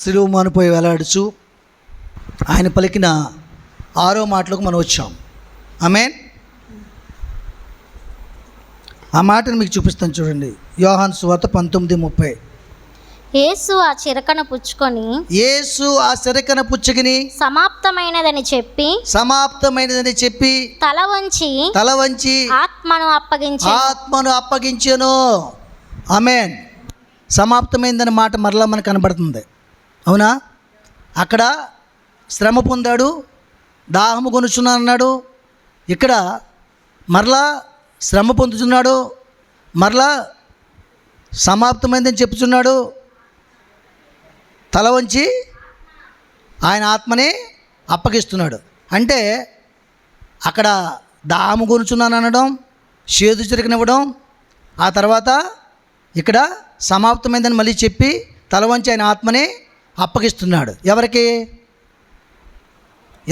సిలువ మానిపోయి వేలాడుచు ఆయన పలికిన 6వ మాటలకు మనం వచ్చాం. ఆమేన్. ఆ మాటను మీకు చూపిస్తాను చూడండి. యోహాను సువార్త 19:30. యేసు ఆ చిరకను పుచ్చుకొని సమాప్తమైనదని చెప్పి తల వంచి ఆత్మను అప్పగించెను. ఆమేన్. సమాప్తమైందనే మాట మరలా మనకు కనబడుతుంది. అవునా? అక్కడ శ్రమ పొందాడు, దాహము కొనుచున్నాను అన్నాడు. ఇక్కడ మరలా శ్రమ పొందుతున్నాడు, మరలా సమాప్తమైందని చెప్పుచున్నాడు. తల వంచి ఆయన ఆత్మని అప్పగిస్తున్నాడు. అంటే అక్కడ దాహము కొనుచున్నాను అనడం, చేదు చిరకనివ్వడం, ఆ తర్వాత ఇక్కడ సమాప్తమైందని మళ్ళీ చెప్పి తల వంచి ఆయన ఆత్మని అప్పగిస్తున్నాడు.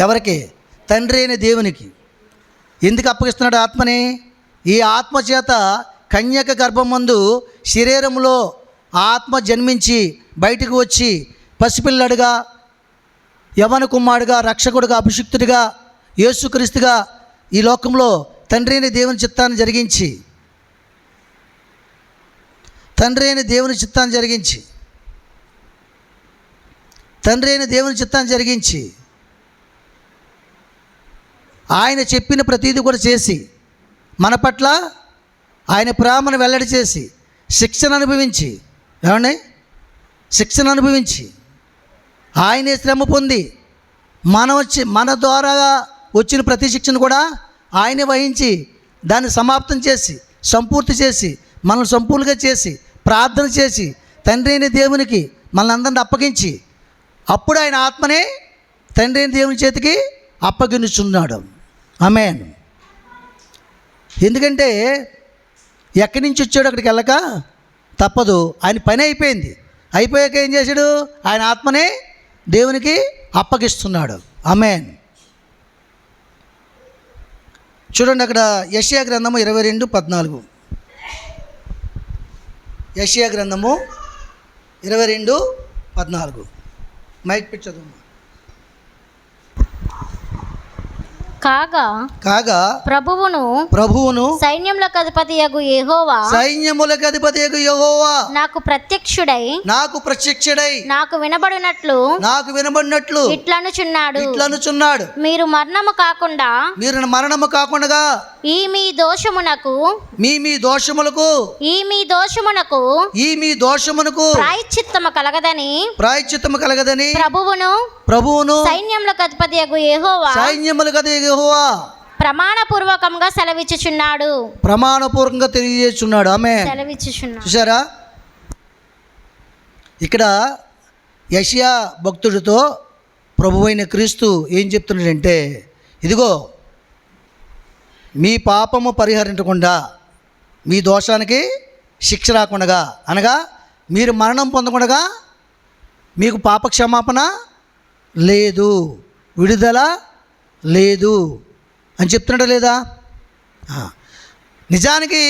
ఎవరికి? తండ్రి అయిన దేవునికి. ఎందుకు అప్పగిస్తున్నాడు ఆత్మని? ఈ ఆత్మ చేత కన్యక గర్భమందు శరీరంలో ఆత్మ జన్మించి బయటకు వచ్చి పసిపిల్లడుగా, యవ్వన కుమారుడుగా, రక్షకుడుగా, అభిషిక్తుడిగా, యేసుక్రీస్తుగా ఈ లోకంలో తండ్రి అయిన దేవుని చిత్తాన్ని జరిగించి ఆయన చెప్పిన ప్రతీది కూడా చేసి మన పట్ల ఆయన ప్రేమను వెల్లడి చేసి శిక్షణ అనుభవించి ఆయనే శ్రమ పొంది మన ద్వారా వచ్చిన ప్రతి శిక్షను కూడా ఆయనే వహించి దాన్ని సమాప్తం చేసి సంపూర్తి చేసి మనల్ని సంపూర్ణంగా చేసి ప్రార్థన చేసి తండ్రి అయిన దేవునికి మనల్ని అందరిని అప్పగించి అప్పుడు ఆయన ఆత్మనే తండ్రి అయిన దేవుని చేతికి అప్పగించున్నాడు. ఆమేన్. ఎందుకంటే ఎక్కడి నుంచి వచ్చాడు అక్కడికి వెళ్ళక తప్పదు. ఆయన పని అయిపోయాక ఏం చేశాడు? ఆయన ఆత్మనే దేవునికి అప్పగిస్తున్నాడు. ఆమేన్. చూడండి అక్కడ యెషయా గ్రంథము 22:14. యెషయా గ్రంథము 22:14. మైక్ పిచ్చదు. కాగా ప్రభువును సైన్యములకు అధిపతియగు యెహోవా నాకు ప్రత్యక్షుడై నాకు వినబడినట్లు ఇట్లనుచున్నాడు. మీరు మరణము కాకుండా ఈ మీ దోషమునకు ప్రాయశ్చిత్తము కలగదని ప్రభువును సైన్యములకు అధిపతియగు యెహోవా ప్రమాణపూర్వకంగా సెలవిచ్చుచున్నాడు. ప్రమాణపూర్వకంగా తెలియజేస్తున్నాడు. ఆమేన్. చూసారా? ఇక్కడ యెషయా భక్తుడితో ప్రభువైన క్రీస్తు ఏం చెప్తున్నాడంటే, ఇదిగో మీ పాపము పరిహరించకుండా, మీ దోషానికి శిక్ష రాకుండా, అనగా మీరు మరణం పొందకుండా మీకు పాప క్షమాపణ లేదు, విడుదల లేదు అని చెప్తున్నాడా లేదా? నిజానికి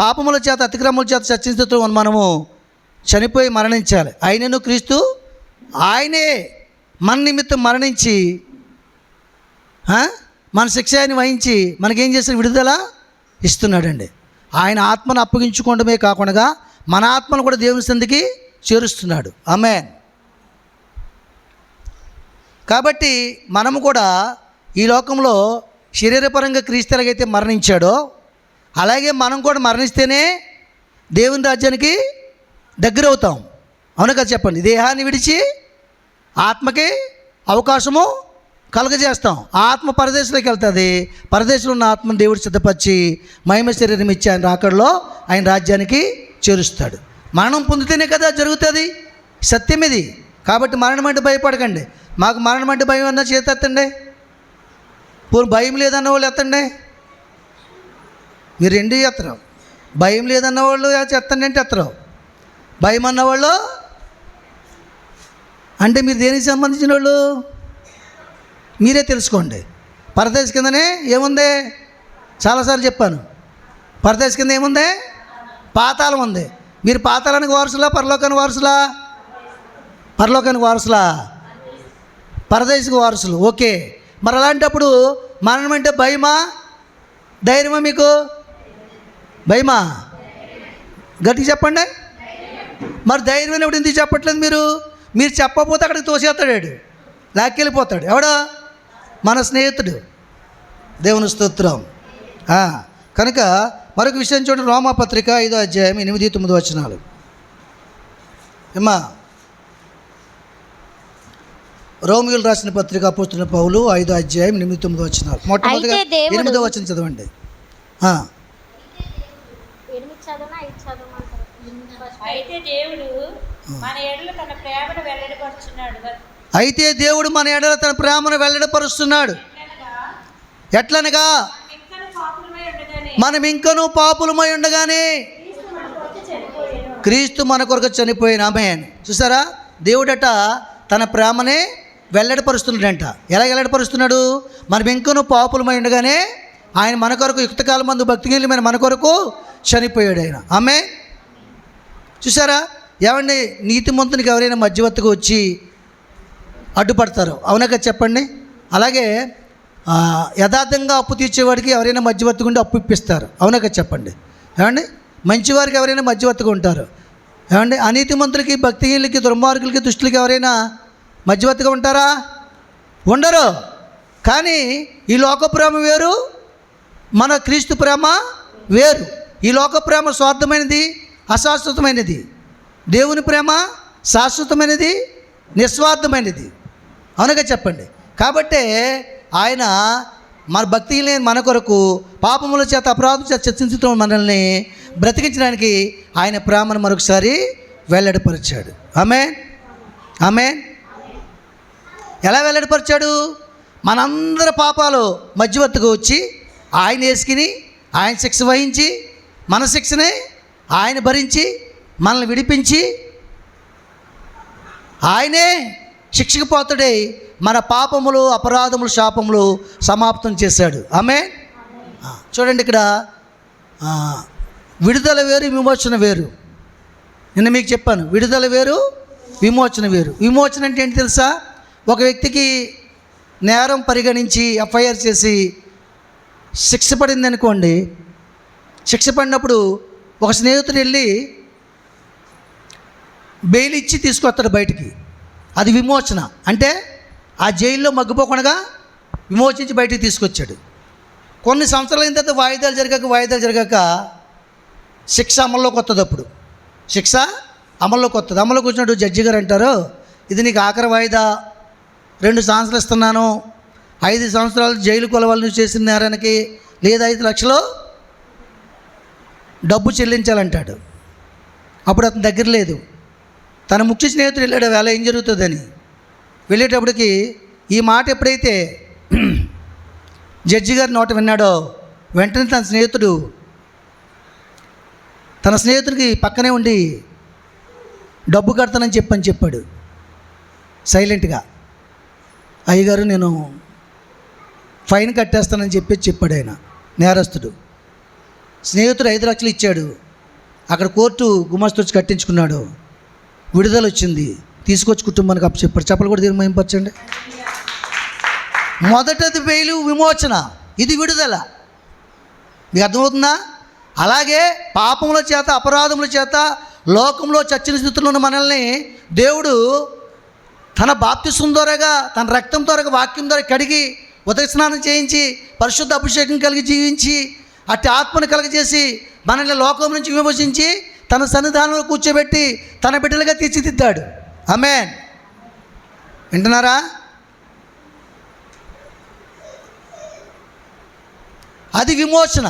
పాపముల చేత అతిక్రమముల చేత చచ్చించుతూ మనము చనిపోయి మరణించాలి. ఆయనను క్రీస్తు ఆయనే మన నిమిత్తం మరణించి మన శిక్షని వహించి మనకేం చేసిన విడుదల ఇస్తున్నాడండి. ఆయన ఆత్మను అప్పగించుకోవడమే కాకుండా మన ఆత్మను కూడా దేవుని సంధికి చేరుస్తున్నాడు. ఆమేన్. కాబట్టి మనము కూడా ఈ లోకంలో శరీరపరంగా క్రీస్తు ఎలాగైతే మరణించాడో అలాగే మనం కూడా మరణిస్తేనే దేవుని రాజ్యానికి దగ్గర అవుతాం. అవును కదా? చెప్పండి. దేహాన్ని విడిచి ఆత్మకి అవకాశము కలుగజేస్తాం. ఆత్మ పరదేశంలోకి వెళ్తుంది. పరదేశంలో ఉన్న ఆత్మను దేవుడు సిద్ధపరిచి మహిమ శరీరం ఇచ్చి ఆయన రాకడలో ఆయన రాజ్యానికి చేరుస్తాడు. మరణం పొందితేనే కదా జరుగుతుంది. సత్యం ఇది. కాబట్టి మరణం అంటే భయపడకండి. మాకు మరణం అంటే భయం అన్న చేతెత్తండి. భయం లేదన్న వాళ్ళు ఎత్తండి. మీరు రెండు ఎత్తరు. భయం లేదన్న వాళ్ళు ఎత్తండి అంటే ఎత్తరు. భయం అన్నవాళ్ళు అంటే మీరు దేనికి సంబంధించిన వాళ్ళు మీరే తెలుసుకోండి. పరదేశ కిందనే ఏముంది? చాలాసార్లు చెప్పాను. పరదేశ కింద ఏముంది? పాతాళం ఉంది. మీరు పాతాళానికి వారసులా, పరలోకానికి వారసులా? పరలోకానికి వారసులా, పరదేశకు వారసులు. ఓకే, మరి అలాంటప్పుడు మరణం అంటే భయమా ధైర్యమా? మీకు భయమా? గట్టిగా చెప్పండి. మరి ధైర్యమైనప్పుడు ఎందుకు చెప్పట్లేదు మీరు? మీరు చెప్పకపోతే అక్కడికి తోసేస్తాడు, లాక్కెళ్ళిపోతాడు. ఎవడో? మన స్నేహితుడు. దేవుని స్తోత్రం. కనుక మరొక విషయం చూడండి, రోమాపత్రిక 5వ అధ్యాయం 8-9 వచనాలు. ఏమ్మా, రోమియోలు రాసిన పత్రిక అపోస్తలుడైన పౌలు 5వ అధ్యాయం 8-9 వచనాలు. మొట్టమొదటిగా 8వ వచనం చదవండి. అయితే దేవుడు మన ఎడల తన ప్రేమను వెల్లడిపరుస్తున్నాడు. ఎట్లనగా మనం ఇంకనూ పాపులమై ఉండగానే క్రీస్తు మన కొరకు చనిపోయిన. ఆమేన్. చూసారా, దేవుడట తన ప్రేమనే వెల్లడిపరుస్తున్నాడంట. ఎలా వెల్లడిపరుస్తున్నాడు? మనం ఇంకనూ పాపులమై ఉండగానే ఆయన మన కొరకు యుక్తకాలం మందు భక్తిహీనమైన మన కొరకు చనిపోయాడు ఆయన. ఆమేన్. చూసారా, ఏమండి, నీతిమంతునికి ఎవరైనా మధ్యవర్తిగా వచ్చి అడ్డుపడతారు, అవునా కదా చెప్పండి. అలాగే యథార్థంగా అప్పు తీర్చేవాడికి ఎవరైనా మధ్యవర్తిగా ఉండి అప్పు ఇప్పిస్తారు, అవునా కదా చెప్పండి. ఏమండి, మంచివారికి ఎవరైనా మధ్యవర్తిగా ఉంటారు. ఏమండి, అనీతిమంతులకి, భక్తిహీనులకి, దుర్మార్గులకి, దుష్టులకి ఎవరైనా మధ్యవర్తిగా ఉంటారా? ఉండరు. కానీ ఈ లోక ప్రేమ వేరు, మన క్రీస్తు ప్రేమ వేరు. ఈ లోక ప్రేమ స్వార్థమైనది, అశాశ్వతమైనది. దేవుని ప్రేమ శాశ్వతమైనది, నిస్వార్థమైనది, అవునగా చెప్పండి. కాబట్టే ఆయన మన భక్తిహీనమైన మన కొరకు పాపముల చేత అపరాధం చేత చర్చించుతున్న మనల్ని బ్రతికించడానికి ఆయన ప్రేమను మరొకసారి వెల్లడిపరిచాడు. ఆమేన్, ఆమేన్. ఎలా వెల్లడిపరిచాడు? మనందరి పాపాలు మధ్యవర్తిగా వచ్చి ఆయన వేసుకుని, ఆయన శిక్ష వహించి, మన శిక్షనే ఆయన భరించి మనల్ని విడిపించి ఆయనే శిక్షకు పోతుడై మన పాపములు, అపరాధములు, శాపములు సమాప్తం చేశాడు. ఆమేన్. చూడండి, ఇక్కడ విడుదల వేరు, విమోచన వేరు. నిన్న మీకు చెప్పాను, విడుదల వేరు, విమోచన వేరు. విమోచన అంటే ఏంటి తెలుసా? ఒక వ్యక్తికి నేరం పరిగణించి ఎఫ్ఐఆర్ చేసి శిక్ష పడింది అనుకోండి. శిక్ష పడినప్పుడు ఒక స్నేహితుడు వెళ్ళి బెయిల్ ఇచ్చి తీసుకొస్తాడు బయటికి. అది విమోచన. అంటే ఆ జైల్లో మగ్గిపోకుండా విమోచించి బయటికి తీసుకొచ్చాడు. కొన్ని సంవత్సరాల తర్వాత వాయిదాలు జరగాక శిక్ష అమల్లోకి వస్తుంది. అప్పుడు శిక్ష అమల్లోకి వస్తుంది. అమల్లోకి వచ్చినట్టు జడ్జి గారు అంటారు, ఇది నీకు ఆఖరి వాయిదా, 2 సంవత్సరాలు ఇస్తున్నాను, 5 సంవత్సరాలు జైలు కొలవాలని చేసిన నేరానికి, లేదా 5 లక్షలు డబ్బు చెల్లించాలంటాడు. అప్పుడు అతని దగ్గర లేదు. తన ముఖ్య స్నేహితుడు వెళ్ళాడు వేళ ఏం జరుగుతుందని. వెళ్ళేటప్పటికి ఈ మాట ఎప్పుడైతే జడ్జి గారి నోట విన్నాడో, వెంటనే తన స్నేహితుడికి పక్కనే ఉండి డబ్బు కడతానని చెప్పాడు సైలెంట్గా. అయ్యగారు, నేను ఫైన్ కట్టేస్తానని చెప్పాడు ఆయన, నేరస్తుడు. స్నేహితుడు 5 లక్షలు ఇచ్చాడు. అక్కడ కోర్టు గుమస్తు వచ్చి కట్టించుకున్నాడు. విడుదల వచ్చింది, తీసుకొచ్చి కుటుంబానికి అప్పచెప్పాడు. చెప్పలు కూడా దీన్ని మహింపరచండి. మొదటిది బెయిలు, విమోచన. ఇది విడుదల. మీకు అర్థమవుతుందా? అలాగే పాపముల చేత, అపరాధముల చేత లోకంలో చచ్చిన స్థితిలో ఉన్న మనల్ని దేవుడు తన బాప్తిసం ద్వారాగా, తన రక్తం ద్వారాగా, వాక్యం ద్వారా కడిగి ఉదక స్నానం చేయించి పరిశుద్ధ అభిషేకం కలిగి జీవించి అట్టి ఆత్మను కలగజేసి మనల్ని లోకం నుంచి విమోచించి తన సన్నిధానంలో కూర్చోబెట్టి తన బిడ్డలుగా తీర్చిదిద్దాడు. ఆమేన్. వింటున్నారా? అది విమోచన.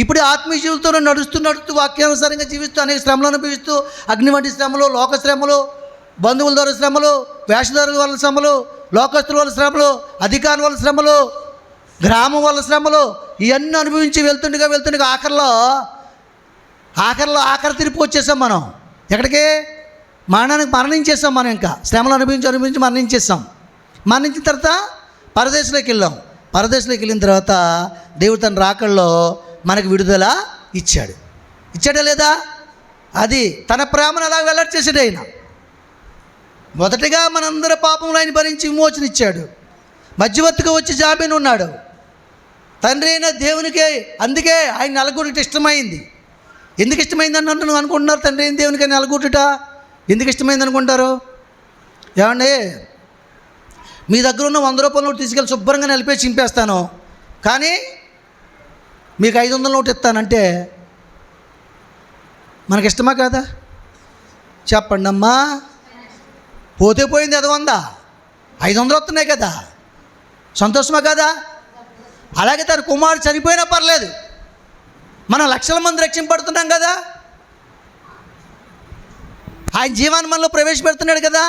ఇప్పుడు ఆత్మీయ జీవితంలో నడుస్తూ వాక్యానుసారంగా జీవిస్తూ అనేక శ్రమలు అనుభవిస్తూ, అగ్ని వంటి శ్రమలు, లోక శ్రమలు, బంధువుల ద్వారా శ్రమలు, వేషధారుల వల్ల శ్రమలు, లోకస్తుల వల్ల శ్రమలు, అధికారుల వల్ల శ్రమలు, గ్రామం వల్ల శ్రమలు, ఇవన్నీ అనుభవించి వెళ్తుండగా ఆఖరి తిరిగి వచ్చేసాం మనం. ఎక్కడికి? మరణించేసాం మనం. ఇంకా శ్రమలు అనుభవించి మరణించేసాం. మరణించిన తర్వాత పరదేశంలోకి వెళ్ళిన తర్వాత దేవుడు తన రాకల్లో మనకు విడుదల ఇచ్చాడా లేదా? అది తన ప్రేమను అలా వెల్లడి చేసాడు ఆయన. మొదటగా మనందరి పాపంలో ఆయన భరించి విమోచన ఇచ్చాడు. మధ్యవర్తిగా వచ్చి జామీను ఉన్నాడు. తండ్రి అయిన దేవునికి అందుకే ఆయన నలుగురికి ఇష్టమైంది. ఎందుకు ఇష్టమైంది అని నువ్వు అనుకుంటున్నారు? తండ్రి అయిన దేవునికి నలుగురుట ఎందుకు ఇష్టమైంది అనుకుంటారు? ఏమండి, మీ దగ్గర ఉన్న 100 రూపాయల నోటు తీసుకెళ్ళి శుభ్రంగా నిలిపేసి చింపేస్తాను, కానీ మీకు 500 నోటు ఇస్తానంటే మనకి ఇష్టమా కాదా? చెప్పండి అమ్మా. పోతే పోయింది, అది 100, 500 వస్తున్నాయి కదా, సంతోషమా కదా? అలాగే తన కుమారుడు చనిపోయినా పర్లేదు, మనం లక్షల మంది రక్షింపడుతున్నాం కదా, ఆయన జీవాన్ని మనలో ప్రవేశపెడుతున్నాడు కదా.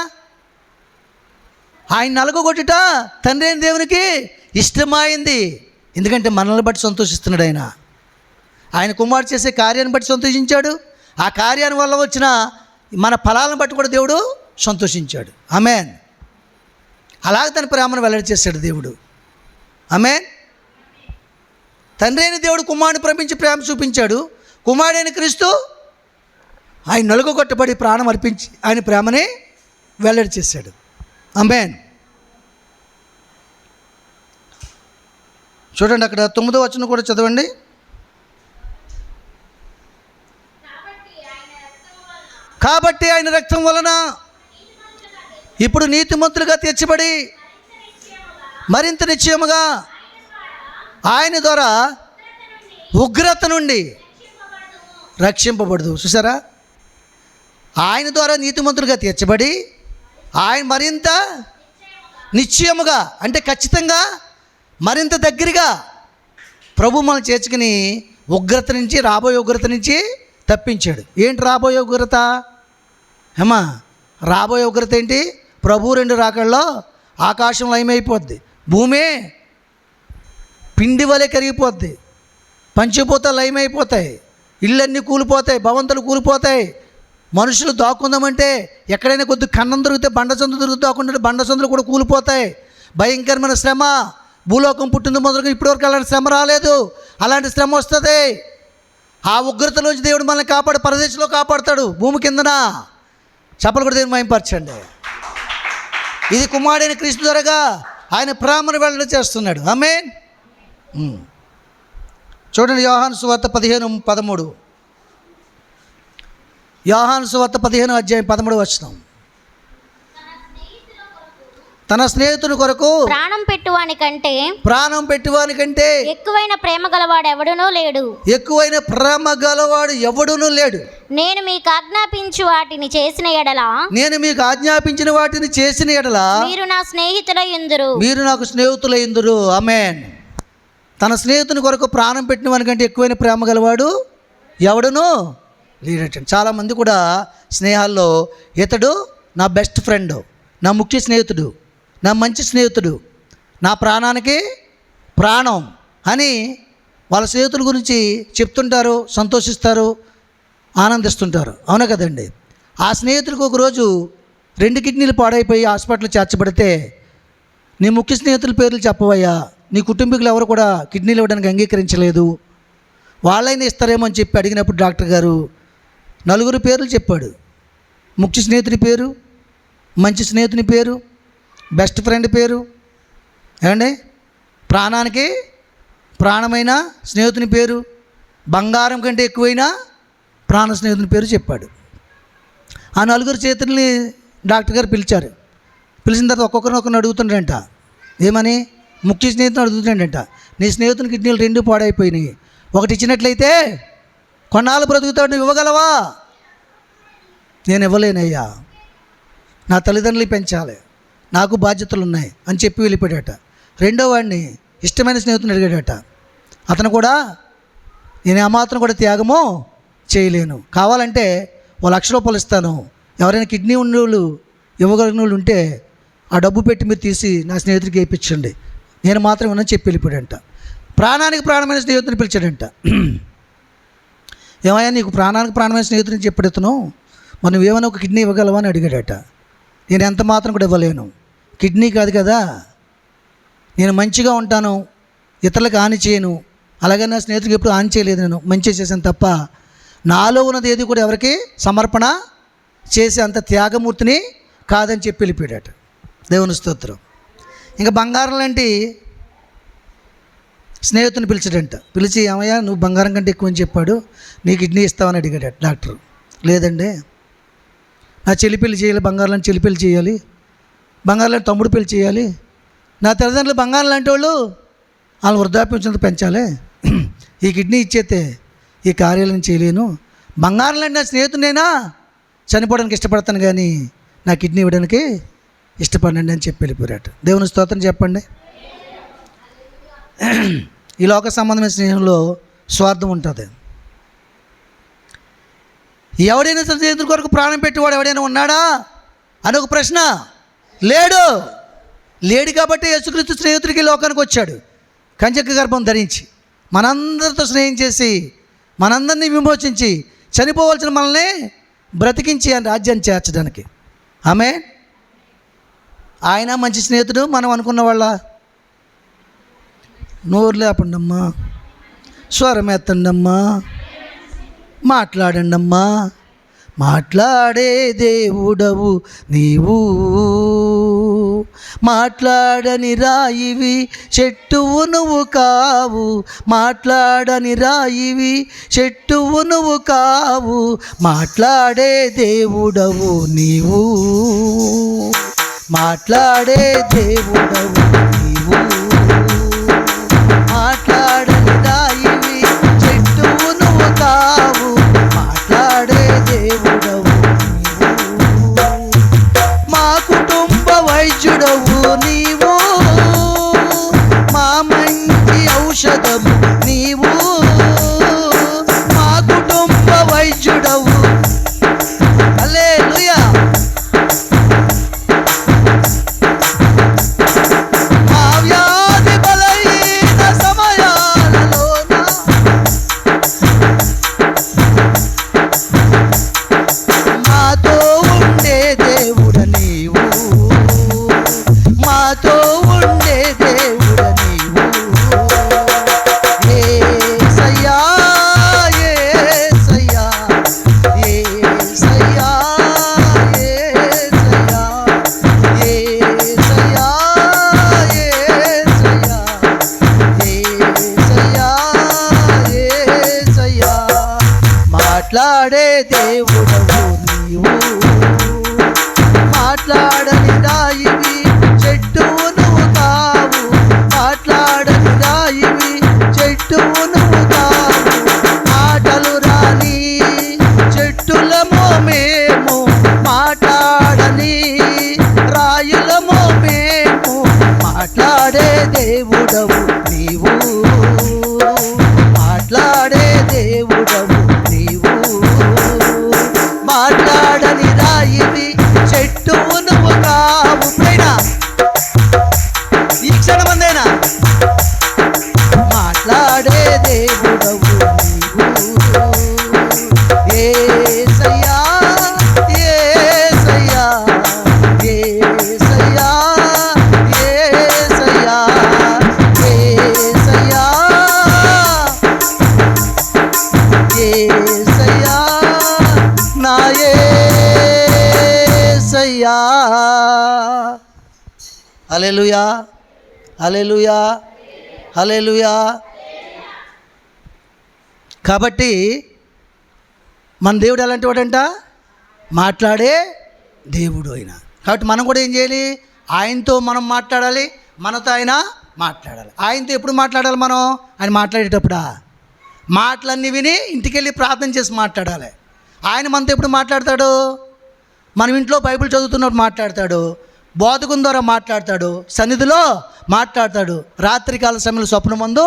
ఆయన నలుగుగొట్టుట తండ్రి అయిన దేవునికి ఇష్టమైంది. ఎందుకంటే మనల్ని బట్టి సంతోషిస్తున్నాడు ఆయన. ఆయన కుమారుడు చేసే కార్యాన్ని బట్టి సంతోషించాడు. ఆ కార్యాన్ని వల్ల వచ్చిన మన ఫలాలను బట్టి కూడా దేవుడు సంతోషించాడు. ఆమేన్. అలాగే తన ప్రేమను వెల్లడి చేశాడు దేవుడు. ఆమేన్. తండ్రి అయిన దేవుడు కుమారుని ప్రేమించి ప్రేమ చూపించాడు. కుమారుడైన క్రీస్తు ఆయన నలుగుగొట్టబడి ప్రాణం అర్పించి ఆయన ప్రేమని వెల్లడి చేశాడు. ఆమేన్. చూడండి, అక్కడ 9వ వచనం కూడా చదవండి. కాబట్టి ఆయన రక్తం వలన ఇప్పుడు నీతిమంతులుగా తీర్చబడి మరింత నిశ్చయముగా ఆయన ద్వారా ఉగ్రత నుండి రక్షింపబడదు. చూసారా, ఆయన ద్వారా నీతిమంతులుగా తీర్చబడి ఆయన మరింత నిశ్చయముగా అంటే ఖచ్చితంగా మరింత దగ్గరగా ప్రభు మనం చేర్చుకుని ఉగ్రత నుంచి, రాబోయే ఉగ్రత నుంచి తప్పించాడు. ఏంటి రాబోయే ఉగ్రత? ఏమా, రాబోయే ఉగ్రత ఏంటి? ప్రభు 2 రాకల్లో ఆకాశం లయమైపోద్ది, భూమి పిండి వలె కరిగిపోద్ది, పంచిపోతాలు లయమైపోతాయి, ఇళ్ళన్నీ కూలిపోతాయి, భవంతులు కూలిపోతాయి. మనుషులు దాక్కుందామంటే ఎక్కడైనా కొద్ది కన్నం దొరికితే బండసందు దొరికి దాక్కుంటే బండసందులు కూడా కూలిపోతాయి. భయంకరమైన శ్రమ, భూలోకం పుట్టింది మొదలుగా ఇప్పటివరకు అలాంటి శ్రమ రాలేదు. అలాంటి శ్రమ వస్తుంది. ఆ ఉగ్రతలోంచి దేవుడు మనల్ని కాపాడు, పరదేశంలో కాపాడుతాడు, భూమి కిందన. చెప్పలు కూడా దేవుని మహిమపరచండి. ఇది కుమారుడైన క్రీస్తు ద్వారాగా ఆయన ప్రేమను వెల్లడి చేస్తున్నాడు. ఆమేన్. చూడండి, యోహాను సువార్త 15:13. యోహాను సువార్త 15:13 వచనం. తన స్నేహితుని కొరకు ప్రాణం పెట్టువానికంటే ఎక్కువైన ప్రేమ గలవాడు ఎవడునూ లేడు. ఎక్కువైన ప్రేమ గలవాడు ఎవడునూ లేడు. నేను మీకు ఆజ్ఞాపించిన వాటిని చేసిన ఎడల మీరు నా స్నేహితులయ్యుందురు. మీరు నాకు స్నేహితులయ్యుందురు. ఆమేన్. తన స్నేహితుని కొరకు ప్రాణం పెట్టిన వానికంటే ఎక్కువైన ప్రేమ గలవాడు ఎవడునూ లేడటండి. చాలామంది కూడా స్నేహాల్లో ఇతడు నా బెస్ట్ ఫ్రెండ్, నా ముఖ్య స్నేహితుడు, నా మంచి స్నేహితుడు, నా ప్రాణానికి ప్రాణం అని వాళ్ళ స్నేహితుల గురించి చెప్తుంటారు, సంతోషిస్తారు, ఆనందిస్తుంటారు. అవునా కదండి? ఆ స్నేహితుడికి ఒకరోజు 2 కిడ్నీలు పాడైపోయి హాస్పిటల్ చేర్చబడితే, నీ ముఖ్య స్నేహితుల పేర్లు చెప్పవయ్యా, నీ కుటుంబీకులు ఎవరు కూడా కిడ్నీలు ఇవ్వడానికి అంగీకరించలేదు, వాళ్ళైనా ఇస్తారేమో అని చెప్పి అడిగినప్పుడు డాక్టర్ గారు 4 పేర్లు చెప్పాడు. ముఖ్య స్నేహితుని పేరు, మంచి స్నేహితుని పేరు, బెస్ట్ ఫ్రెండ్ పేరు, ఏమండి, ప్రాణానికి ప్రాణమైన స్నేహితుని పేరు, బంగారం కంటే ఎక్కువైన ప్రాణ స్నేహితుని పేరు చెప్పాడు. ఆ 4 చేతుల్ని డాక్టర్ గారు పిలిచారు. పిలిచిన తర్వాత ఒక్కొక్కరిని అడుగుతుండంట. ఏమని? ముఖ్య స్నేహితుని అడుగుతుండంట, నీ స్నేహితుని కిడ్నీలు 2 పాడైపోయినాయి, ఒకటి ఇచ్చినట్లయితే కొన్నాళ్ళు బ్రతుకుతాడు, నువ్వు ఇవ్వగలవా? నేను ఇవ్వలేనయ్యా, నా తల్లిదండ్రులు పెంచాలి, నాకు బాధ్యతలు ఉన్నాయి అని చెప్పి వెళ్ళిపోయాడట. రెండో వాడిని ఇష్టమైన స్నేహితుని అడిగాడట. అతను కూడా నేను ఏమాత్రం కూడా త్యాగము చేయలేను, కావాలంటే ఓ 1,00,000 రూపాయలు ఇస్తాను, ఎవరైనా కిడ్నీ ఉన్న వాళ్ళు ఇవ్వగలిగిన వాళ్ళు ఉంటే ఆ డబ్బు పెట్టి మీరు తీసి నా స్నేహితుడికి ఇప్పించండి, నేను మాత్రం ఇవ్వనని చెప్పి వెళ్ళిపోయాడంట. ప్రాణానికి ప్రాణమైన స్నేహితుని పిలిచాడంట. ఏమయ్యా, నీకు ప్రాణానికి ప్రాణమైన స్నేహితుని చెప్పెడుతును, మరి నువ్వేమైనా ఒక కిడ్నీ ఇవ్వగలవా అని అడిగాడట. నేను ఎంత మాత్రం కూడా ఇవ్వలేను, కిడ్నీ కాదు కదా, నేను మంచిగా ఉంటాను, ఇతరులకు హాని చేయను, అలాగే నా స్నేహితుడికి ఎప్పుడు హాని చేయలేదు, నేను మంచి చేశాను తప్ప నాలో ఉన్నది ఏది కూడా ఎవరికి సమర్పణ చేసే అంత త్యాగమూర్తిని కాదని చెప్పి వెళ్ళిపోయాడట. దేవుని స్తోత్రం. ఇంకా బంగారం లాంటి స్నేహితుని పిలిచాడంట. పిలిచి, ఏమయ్యా నువ్వు బంగారం కంటే ఎక్కువ అని చెప్పాడు, నీ కిడ్నీ ఇస్తావని అడిగాడు డాక్టర్. లేదండి, నా చెల్లి పెళ్లి చేయాలి, బంగారం లాంటి చెల్లి పెళ్లి చేయాలి, బంగారం లాంటి తమ్ముడు పెళ్లి చేయాలి, నా తల్లిదండ్రులు బంగారం లాంటి వాళ్ళు, వాళ్ళని వృద్ధాప్యం పెంచాలి, ఈ కిడ్నీ ఇచ్చేస్తే ఈ కార్యాలను చేయలేను, బంగారం లాంటి నా స్నేహితుడైనా చనిపోవడానికి ఇష్టపడతాను కానీ నా కిడ్నీ ఇవ్వడానికి ఇష్టపడండి అని చెప్పి వెళ్ళిపోయాడు. దేవుని స్తోత్రం చెప్పండి. ఈ లోక సంబంధమైన స్నేహంలో స్వార్థం ఉంటుంది. ఎవడైనా స్నేహితుల కొరకు ప్రాణం పెట్టేవాడు ఎవడైనా ఉన్నాడా అని ఒక ప్రశ్న. లేడు కాబట్టి యేసుక్రీస్తు స్నేహితుడికి లోకానికి వచ్చాడు, కంచక గర్భం ధరించి మనందరితో స్నేహం చేసి మనందరినీ విమోచించి చనిపోవలసిన మనల్ని బ్రతికించి ఆయన రాజ్యాన్ని చేర్చడానికి. ఆమె ఆయన మంచి స్నేహితుడు. మనం అనుకున్న వాళ్ళ నోరు లేపండమ్మా, స్వరం ఎత్తండమ్మా, మాట్లాడండమ్మా, మాట్లాడే దేవుడవు నీవు, మాట్లాడని రాయివి చెట్టువు నువ్వు కావు, మాట్లాడని రాయివి చెట్టువు నువ్వు కావు, మాట్లాడే దేవుడవు నీవు, మాట్లాడే దేవుడవు నీవు, మాట్లాడని రాయివి చెట్టువు నువ్వు కావు, మాట్లాడే దేవుడవు నీవు, మా కుటుంబ వైద్యుడవు నీవు, మా మంచి ఔషధము నీవు, మా కుటుంబ వైద్యుడవు. హల్లెలూయా. మా వ్యాధి బలహీన సమయాలలోన మాతో ఉండే దేవుడ నీవు, మాతో ఉండే దేవుడ నీవు, యేసయ్యా యేసయ్యా యేసయ్యా యేసయ్యా యేసయ్యా యేసయ్యా యేసయ్యా, మాట్లాడే దేవుడవు నీవు, మాట్లాడని రాయివి చెట్టువు నువ్వు కావు, మాట్లాడని రాయివి చెట్టువు నువ్వు కావు, మాటలు రాని చెట్టులమో మేము, మాట్లాడని రాయులమో మేము, మాట్లాడే దేవుడవు నీవు, మాట్లాడే దేవుడవు నీవు, మాట్లాడని రాయివి చెట్టువు నువ్వు కావు. ఇప్పుడైనా ఈ క్షణమందైనా మాట్లాడే దేవుడవు నీవు, యేసయ్యా యేసయ్యా యేసయ్యా యేసయ్యా యేసయ్యా యేసయ్యా నా యేసయ్యా. హల్లెలూయా హల్లెలూయా హల్లెలూయా. కాబట్టి మన దేవుడు ఎలాంటి వాడంట? మాట్లాడే దేవుడు ఆయన. కాబట్టి మనం కూడా ఏం చేయాలి? ఆయనతో మనం మాట్లాడాలి, మనతో ఆయన మాట్లాడాలి. ఆయనతో ఎప్పుడు మాట్లాడాలి మనం? ఆయన మాట్లాడేటప్పుడా? మాటలన్నీ విని ఇంటికెళ్ళి ప్రార్థన చేసి మాట్లాడాలి. ఆయన మనతో ఎప్పుడు మాట్లాడతాడు? మనం ఇంట్లో బైబిల్ చదువుతున్నప్పుడు మాట్లాడతాడు, బోధకుని ద్వారా మాట్లాడతాడు, సన్నిధిలో మాట్లాడతాడు, రాత్రికాల సమయంలో స్వప్నం ముందు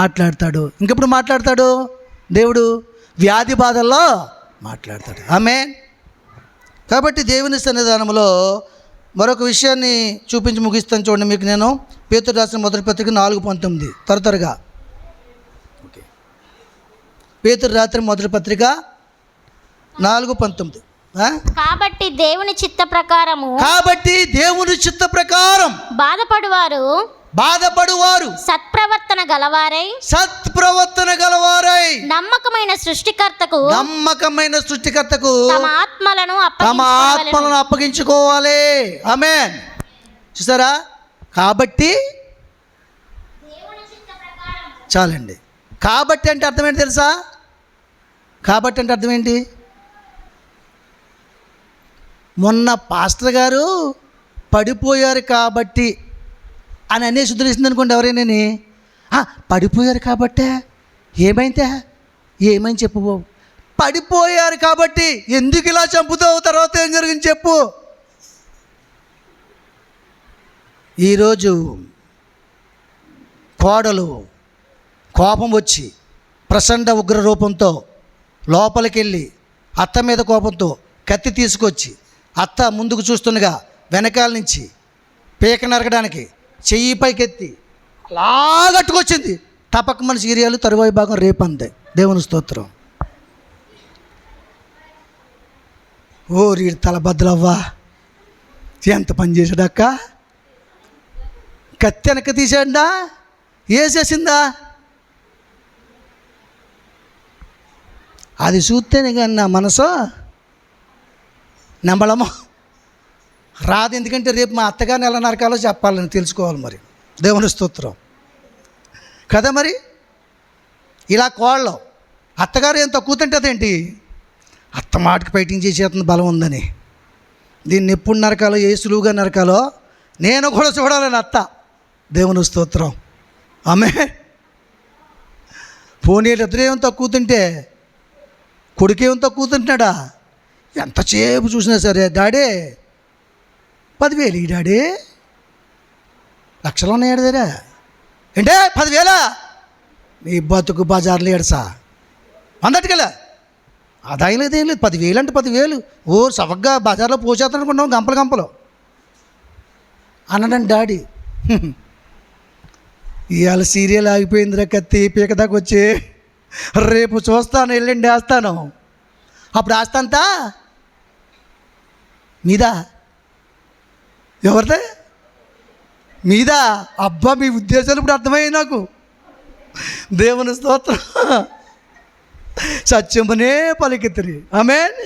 మాట్లాడతాడు. ఇంకెప్పుడు మాట్లాడతాడు దేవుడు? వ్యాధి బాధల్లో మాట్లాడతాడు. ఆమేన్. కాబట్టి దేవుని సన్నిధానంలో మరొక విషయాన్ని చూపించి ముగిస్తాను. చూడండి, మీకు నేను పేతురు రాసిన మొదటి పత్రిక 4:19 త్వరగా. ఓకే, పేతురు రాసిన మొదటి పత్రిక 4:19. కాబట్టి దేవుని చిత్త ప్రకారము కాబట్టి దేవుని చిత్త ప్రకారం బాధపడువారు సత్ప్రవర్తన గలవారై నమ్మకమైన సృష్టికర్తకు తమ ఆత్మలను అప్పగించుకోవాలి. ఆమేన్. చూసారా? కాబట్టి చాలండి. కాబట్టి అంటే అర్థం ఏంటి తెలుసా? కాబట్టి అంటే అర్థం ఏంటి? మొన్న పాస్టర్ గారు పడిపోయారు కాబట్టి అని అనే శుద్ధి అనుకోండి ఎవరైనా, పడిపోయారు కాబట్టే ఏమైంది చెప్పు బాబు. పడిపోయారు కాబట్టి ఎందుకు ఇలా చంపుతావు, తర్వాత ఏం జరిగింది చెప్పు. ఈరోజు కోడలు కోపం వచ్చి ప్రచండ ఉగ్ర రూపంతో లోపలికి వెళ్ళి అత్త మీద కోపంతో కత్తి తీసుకొచ్చి అత్త ముందుకు చూస్తుండగా వెనకాల నుంచి పీక నరకడానికి చెయ్యి పైకెత్తి అలా కట్టుకొచ్చింది. తపక మనిషి ఏరియాలు తరువాయి భాగం రేపందే. దేవుని స్తోత్రం. ఓ రీడు తలబద్దలవ్వా, ఎంత పని చేశాడక్క. కత్తి వెనక తీసాడా, వేసేసిందా? అది చూస్తేనే కానీ నా మనసు నమ్మడము రాదు. ఎందుకంటే రేపు మా అత్తగారిని ఎలా నరకాలో చెప్పాలని తెలుసుకోవాలి. మరి దేవుని స్తోత్రం కదా. మరి ఇలా కోళ్ళం అత్తగారు ఏం తక్కువ తింటుందేంటి? అత్త మాటకి ఫైటింగ్ చేసేస్తుంది బలం ఉందని. దీన్ని ఎప్పుడు నరకాలో, ఏ సులువుగా నరకాలో నేను కూడా చూడాలని అత్త. దేవుని స్తోత్రం. ఆమె పోనీళ్ళిద్దరు ఏం తక్కువ తింటే కొడుకేం తక్కువ తింటున్నాడా? ఎంతసేపు చూసినా సరే డాడీ 10,000 ఈ డాడీ, లక్షలు ఉన్నాయి దగ్గర ఏంటే 10,000 నీ బతుకు బజార్లు ఏడసా అందటికెళ్ళా ఆదాయం లేదు, ఏం లేదు. 10,000 అంటే 10,000 ఓ సవగ్గా బజార్లో పోసేస్తాను అనుకుంటాం గంపలు అన్నాడండి డాడీ. ఇవాళ సీరియల్ ఆగిపోయిందిరా కత్తి పీక దాకా వచ్చి, రేపు చూస్తాను, ఎల్లుండి వేస్తాను. అప్పుడు ఆస్తంతా మీదా, ఎవరిదే మీదా. అబ్బా, మీ ఉద్దేశాలు ఇప్పుడు అర్థమయ్యాయి నాకు. దేవుని స్తోత్రం. సత్యమునే పలికితిరి. ఆమేన్.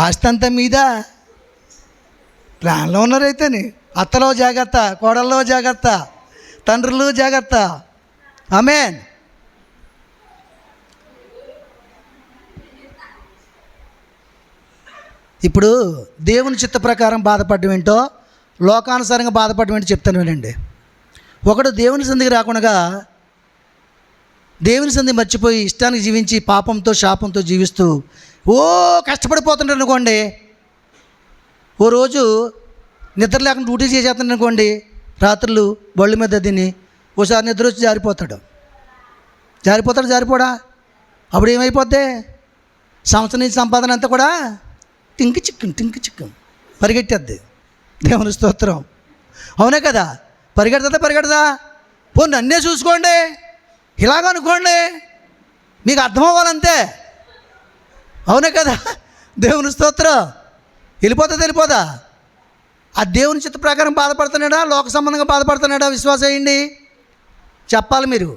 ఆస్తి అంతా మీదా. ప్లాన్లో ఉన్నారైతేని అత్తలో జాగ్రత్త, కోడల్లో జాగ్రత్త, తండ్రులు జాగ్రత్త. ఆమేన్. ఇప్పుడు దేవుని చిత్త ప్రకారం బాధపడడం ఏంటో, లోకానుసారంగా బాధపడడం ఏంటో చెప్తాను వినండి. ఒకడు దేవుని సంధికి రాకుండా దేవుని సంధి మర్చిపోయి ఇష్టానికి జీవించి పాపంతో శాపంతో జీవిస్తూ ఓ కష్టపడిపోతుంటాడు అనుకోండి. ఓ రోజు నిద్ర లేకుండా డ్యూటీ చేసేస్తాడు అనుకోండి, రాత్రులు బళ్ళు మీద తిని ఓసారి నిద్ర వచ్చి జారిపోడా? అప్పుడు ఏమైపోద్ది? సంవత్సరం నుంచి సంపాదన అంతా కూడా టింకి చిక్కం పరిగెట్టేద్ది. దేవుని స్తోత్రం. అవునే కదా? పరిగెడదా? పోనీ నన్నే చూసుకోండి, ఇలాగ అనుకోండి, మీకు అర్థం అవ్వాలంతే. అవునే కదా? దేవుని స్తోత్రం. వెళ్ళిపోదా? ఆ దేవుని చిత్త ప్రకారం బాధపడుతున్నాడా, లోక సంబంధంగా బాధపడుతున్నాడా? విశ్వాసం అయ్యండి, చెప్పాలి మీరు.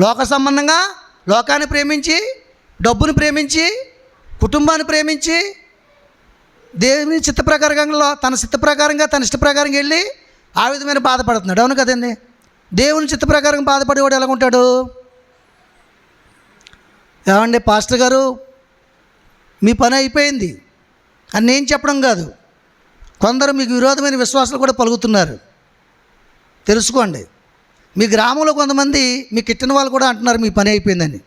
లోక సంబంధంగా లోకాన్ని ప్రేమించి, డబ్బుని ప్రేమించి, కుటుంబాన్ని ప్రేమించి, దేవుని చిత్త ప్రకారంగా తన చిత్త ప్రకారంగా తన ఇష్ట ప్రకారంగా వెళ్ళి ఆ విధమైన బాధపడుతున్నాడు. అవును కదండి? దేవుని చిత్త ప్రకారం బాధపడేవాడు ఎలా ఉంటాడు? ఏమండి పాస్టర్ గారు మీ పని అయిపోయింది అని నేను చెప్పడం కాదు, కొందరు మీకు విరోధమైన విశ్వాసాలు కూడా పలుకుతున్నారు. తెలుసుకోండి. మీ గ్రామంలో కొంతమంది మీకు ఇట్టిన వాళ్ళు కూడా అంటున్నారు మీ పని అయిపోయిందని.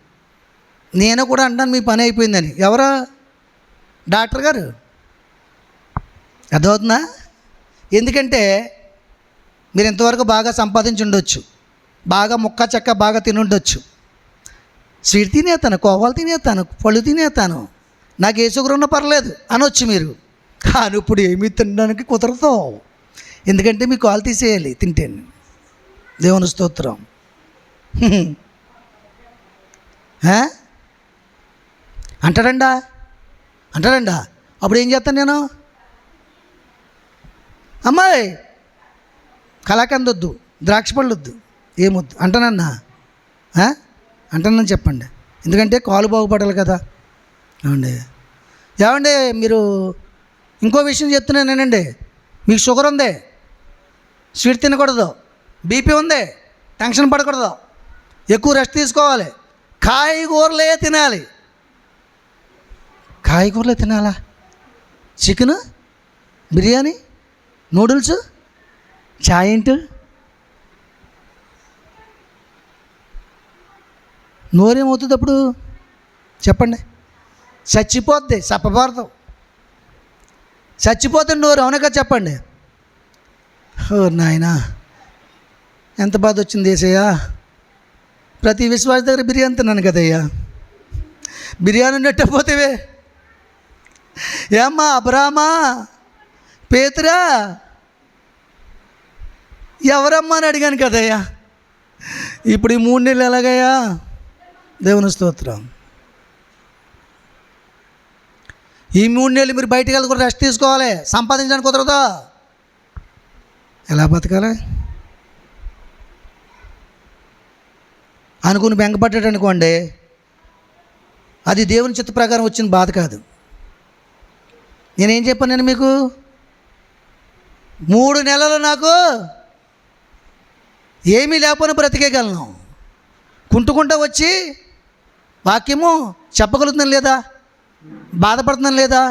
నేను కూడా అంటున్నాను మీ పని అయిపోయిందని. ఎవరా? డాక్టర్ గారు. అర్థమవుతుందా? ఎందుకంటే మీరు ఇంతవరకు బాగా సంపాదించి ఉండొచ్చు, బాగా ముక్క చెక్క బాగా తిని ఉండొచ్చు, స్వీట్ తినేస్తాను, కోవాలు తినేస్తాను, పళ్ళు తినేస్తాను, నాకు ఏ షుగర్ ఉన్నా పర్లేదు అనొచ్చు మీరు. కానీ ఇప్పుడు ఏమీ తినడానికి కుదరదు, ఎందుకంటే మీ కాలు తీసేయాలి తింటే. దేవుని స్తోత్రం. అంటాడండా అప్పుడు ఏం చేస్తాను నేను? అమ్మాయి కలాకండ్ వద్దు, ద్రాక్ష పళ్ళు వద్దు, ఏమొద్దు అంటానన్నా? అంటానని చెప్పండి, ఎందుకంటే కాలు బాగుపడాలి కదా. ఏమండి మీరు ఇంకో విషయం చెప్తున్నానేనండి, మీకు షుగర్ ఉంది, స్వీట్ తినకూడదు, బీపీ ఉంది, టెన్షన్ పడకూడదు, ఎక్కువ రెస్ట్ తీసుకోవాలి, కాయగూరలే తినాలి. కాయగూరలే తినాలా? చికెను, బిర్యానీ, నూడిల్స్, చాయ్ ఏంటి? నోరేమవుతుంది అప్పుడు చెప్పండి? చచ్చిపోద్ది, చెప్పబారదు, చచ్చిపోతుంది నోరు, అవునగా చెప్పండి. ఓ నాయనా ఎంత బాధ వచ్చింది యేసయ్యా, ప్రతి విశ్వాస దగ్గర బిర్యానీ తిన్నాను కదయ్యా, బిర్యానీ నెట్టపోతేవే. ఏమ్మా అబ్రామా, పేతురా, ఎవరమ్మా అని అడిగాను కదయ్యా, ఇప్పుడు ఈ 3 నెలలు ఎలాగయ్యా? దేవుని స్తోత్రం. ఈ 3 నెలలు మీరు బయటికి వెళ్ళి కూడా రెస్ట్ తీసుకోవాలి, సంపాదించడానికి కుదరదా? ఎలా బతకాలి అనుకుని బెంగపడ్డాడు అనుకోండి, అది దేవుని చిత్త ప్రకారం వచ్చిన బాధ కాదు. నేనేం చెప్పాను నేను మీకు? 3 నెలలు నాకు ఏమీ లేకపోయినా బ్రతికేయగలను, కుంటుకుంటూ వచ్చి వాక్యము చెప్పగలుగుతున్నాను లేదా, బాధపడుతున్నాను లేదా?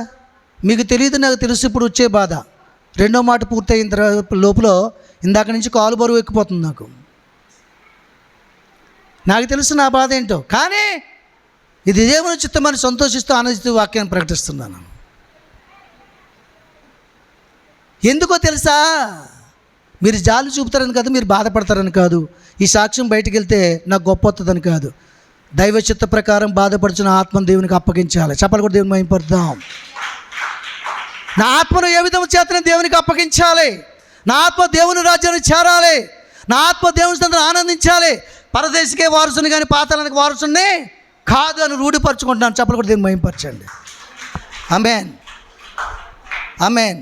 మీకు తెలియదు, నాకు తెలుసు. ఇప్పుడు వచ్చే బాధ రెండో మాట పూర్తయిన తర్వాత లోపల ఇందాక నుంచి కాలు బరువు ఎక్కిపోతుంది నాకు తెలుసు నా బాధ ఏంటో. కానీ ఇది దేవుని చిత్తమని సంతోషిస్తూ ఆనందిస్తూ వాక్యాన్ని ప్రకటిస్తున్నాను. ఎందుకో తెలుసా? మీరు జాలి చూపుతారని కాదు, మీరు బాధపడతారని కాదు, ఈ సాక్ష్యం బయటికి వెళ్తే నాకు గొప్ప వస్తుందని కాదు. దైవ చిత్త ప్రకారం బాధపడుచున్న ఆత్మను దేవునికి అప్పగించాలి. చెప్పాలి కూడా, దేవుని మహిమపడతాం. నా ఆత్మను ఏ విధంగా చేతనే దేవునికి అప్పగించాలి. నా ఆత్మ దేవుని రాజ్యాన్ని చేరాలి. నా ఆత్మ దేవుని సందర్భంలో ఆనందించాలి. పరదేశికే వారసుని కానీ పాతాళానికి వారసుని కాదు అని రూఢిపరచుకుంటున్నాను. చెప్పాలి కూడా, దేవుని మహిమపరచండి. ఆమేన్, ఆమేన్.